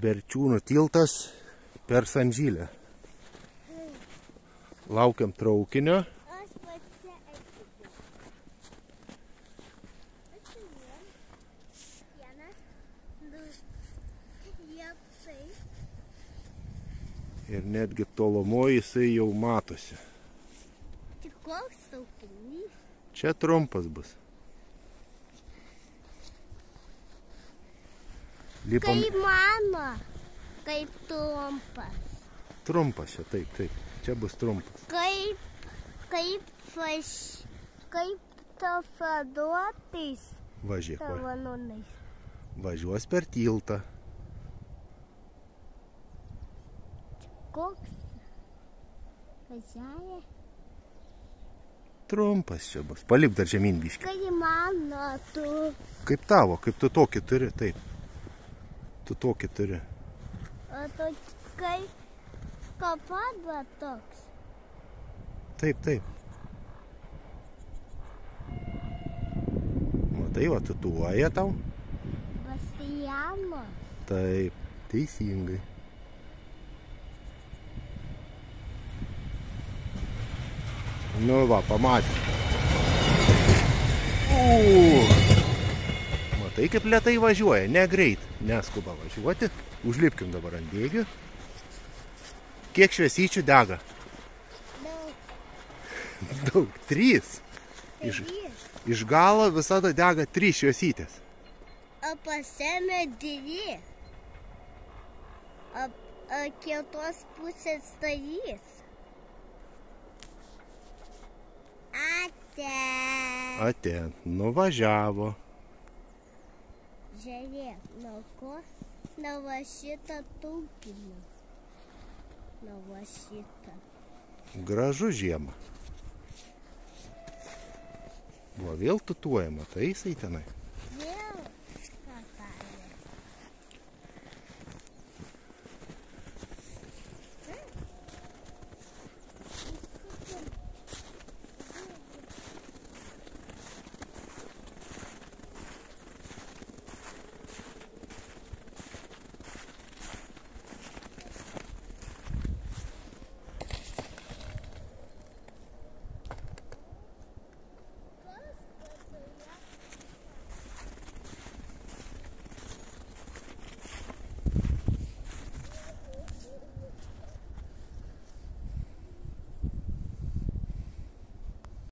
Berčiūnų tiltas per Sanžylę. Laukiam traukinio. Ir netgi tolumoje jisai jau matosi. Tik koks traukinys? Čia trumpas bus. Lipam... Kaip mano, kaip trumpas. Trumpas čia, taip, taip. Čia bus trumpas. Kaip tafaduotais Važiuok. tavanonais. Važiuos per tiltą. Koks? Važiuoja? Trumpas čia bus. Palip dar žemyn biškį. Kaip mano tu? Kaip tavo, kaip tu tokį turi, taip. Tu tokį turi. O tu kaip kapadva toks? Taip, taip. Matai, va, tatuoja tau? Bastianas. Taip, teisingai. Nu va, pamatė. Matai, kaip lėtai važiuoja, negreit, neskuba važiuoti. Užlipkim dabar ant bėgių. Kiek šviesyčių dega? Daug. Daug, 3. Iš galo visada dega 3 šviesytės. O pasiėmė 2. O kitos pusės darys. Ate, nuvažiavo. Žiūrėk, nuo ko? Nuo va šitą traukinį. Nuo va šitą. Gražu žiemą. Va, vėl tatuojama, tai jisai tenai.